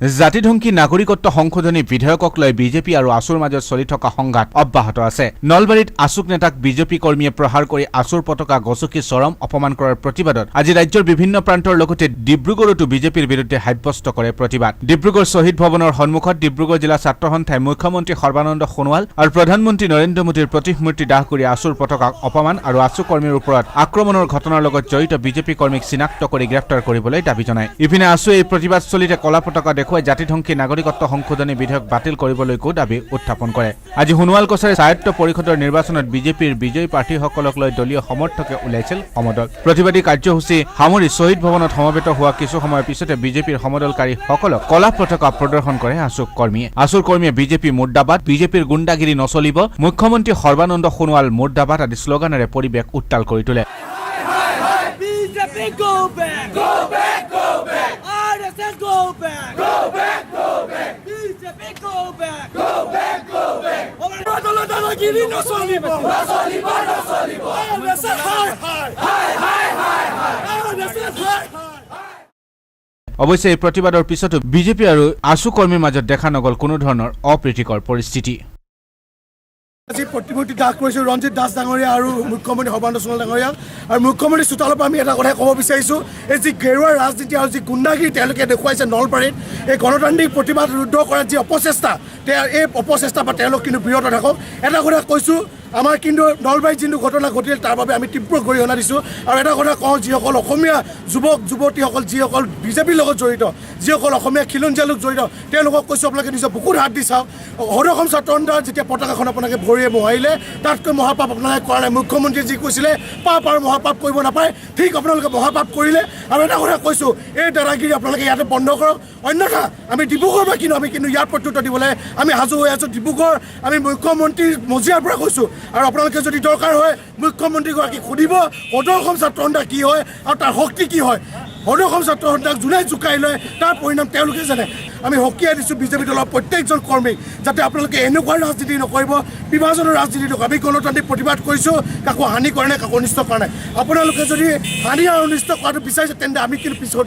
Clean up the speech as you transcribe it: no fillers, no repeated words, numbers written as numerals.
জাতিধ্বংসী নাগৰিকত্ব সংশোধনী বিধেয়কক লৈ বিজেপি আৰু আছুৰ মাজত চলি থকা সংঘাত অব্যাহত আছে। নলবাৰীত আছুক নেতাক বিজেপি কৰ্মীয়ে প্ৰহাৰ কৰি আছুৰ পতাকা গছকি চৰম অপমান কৰাৰ প্ৰতিবাদত আজি ৰাজ্যৰ বিভিন্ন প্ৰান্তৰ লগতে ডিব্ৰুগড়তো বিজেপিৰ বিৰুদ্ধে সাব্যস্ত কৰে প্ৰতিবাদ। ডিব্ৰুগড় শ্বহীদ ভৱনৰ সন্মুখত ডিব্ৰুগড় জিলা ছাত্ৰ সন্থাই মুখ্যমন্ত্ৰী সৰ্বানন্দ সোণোৱাল আৰু প্ৰধানমন্ত্ৰী নৰেন্দ্ৰ মোদীৰ প্ৰতিমূৰ্তি দাহ কৰি আছুৰ পতাকাক অপমান আৰু আছু কৰ্মীৰ ওপৰত আক্ৰমণৰ ঘটনাৰ লগত জড়িত বিজেপি কৰ্মীক চিনাক্ত কৰি গ্ৰেপ্তাৰ কৰিবলৈ দাবী জনায়। ইপিনে আছুৱে এই প্ৰতিবাদস্থলীতে কলা পতাকা দেখুৱাই জাতিধ্বংসী নাগৰিকত্ব সংশোধনী বিধেয়ক বাতিল কৰিবলৈকো দাবী উত্থাপন কৰে। আজি সোণোৱাল কছাৰী স্বায়ত্ত পৰিষদৰ নিৰ্বাচনত বিজেপিৰ বিজয়ী প্ৰাৰ্থীসকলক লৈ দলীয় সমৰ্থকে ওলাইছিল সমদল। প্ৰতিবাদী কাৰ্যসূচী সামৰি শ্বহীদ ভৱনত সমবেত হোৱা কিছু সময়ৰ পিছতে বিজেপিৰ সমদলকাৰীসকলক কলা পতাকা প্ৰদৰ্শন কৰে আছুক কৰ্মীয়ে। আছুৰ কৰ্মীয়ে বিজেপি মুৰ্দাবাদ, বিজেপিৰ গুণ্ডাগিৰি নচলিব, মুখ্যমন্ত্ৰী সৰ্বানন্দ সোণোৱাল মুৰ্দাবাদ আদি শ্লোগানেৰে পৰিৱেশ উত্তাল কৰি তোলে। অৱশ্যে এই প্ৰতিবাদৰ পিছতো বিজেপি আৰু আছু কৰ্মীৰ মাজত দেখা নগল কোনো ধৰণৰ অপ্ৰীতিকৰ পৰিস্থিতি। আজি প্ৰতিমূৰ্তি দাহ কৰিছোঁ ৰঞ্জিত দাস ডাঙৰীয়া আৰু মুখ্যমন্ত্ৰী সৰ্বানন্দ সোণোৱাল ডাঙৰীয়া। আৰু মুখ্যমন্ত্ৰী চোতালৰ পৰা আমি এটা কথাই ক'ব বিচাৰিছোঁ, এই যি গেৰুৱা ৰাজনীতি আৰু যি গুণ্ডাগিৰি তেওঁলোকে দেখুৱাইছে নলবাৰীত, এই গণতান্ত্ৰিক প্ৰতিবাদ ৰুদ্ধ কৰাৰ যি অপচেষ্টা, এই অপচেষ্টাৰ পৰা তেওঁলোক কিন্তু বিৰত থাকক। এটা কথা কৈছোঁ, আমাৰ কিন্তু নলবাৰীত যিটো ঘটনা ঘটিল তাৰ বাবে আমি তীব্ৰ গৰিহণা দিছোঁ। আৰু এটা কথা কওঁ, যিসকল অসমীয়া যুৱক যুৱতীসকল যিসকল বিজেপিৰ লগত জড়িত, যিসকল অসমীয়া খিলঞ্জীয়া লোক জড়িত, তেওঁলোকক কৈছোঁ আপোনালোকে নিজৰ বুকুত হাত দি চাওক। সদৌ ছাত্ৰ সন্থাৰ যেতিয়া পতাকাখন আপোনালোকে ভৰিয়ে মোহাৰিলে তাতকৈ মহাপাপ আপোনালোকে কৰা নাই। মুখ্যমন্ত্ৰীয়ে যি কৈছিলে পাপ আৰু মহাপাপ কৰিব নাপায়, ঠিক আপোনালোকে মহাপাপ কৰিলে। আৰু এটা কথা কৈছোঁ, এই দাদাগিৰি আপোনালোকে ইয়াতে বন্ধ কৰক, অন্যথা আমি ডিব্ৰুগড় বা আমি কিন্তু ইয়াৰ প্ৰত্যুত্তৰ দিবলৈ আমি সাজু হৈ আছোঁ। ডিব্ৰুগড় আমি মুখ্যমন্ত্ৰীৰ মজিয়াৰ পৰা কৈছোঁ। আৰু আপোনালোকে যদি দৰকাৰ হয় মুখ্যমন্ত্ৰীগৰাকীক সুধিব সদৌ অসম ছাত্ৰ সন্থা কি হয় আৰু তাৰ শক্তি কি হয়। সদৌ অসম ছাত্ৰ সন্থাক যোনে জোকাই লয় তাৰ পৰিণাম তেওঁলোকে জানে। আমি সকীয়াই দিছোঁ বিজেপি দলৰ প্ৰত্যেকজন কৰ্মীক, যাতে আপোনালোকে এনেকুৱা ৰাজনীতি নকৰিব, বিভাজনৰ ৰাজনীতি নকৰিব। আমি গণতান্ত্ৰিক প্ৰতিবাদ কৰিছোঁ, কাকো হানি কৰা নাই, কাকো অনিষ্ট কৰা নাই। আপোনালোকে যদি হানি আৰু অনিষ্ট কৰাটো বিচাৰিছে তেন্তে আমি কিন্তু পিছত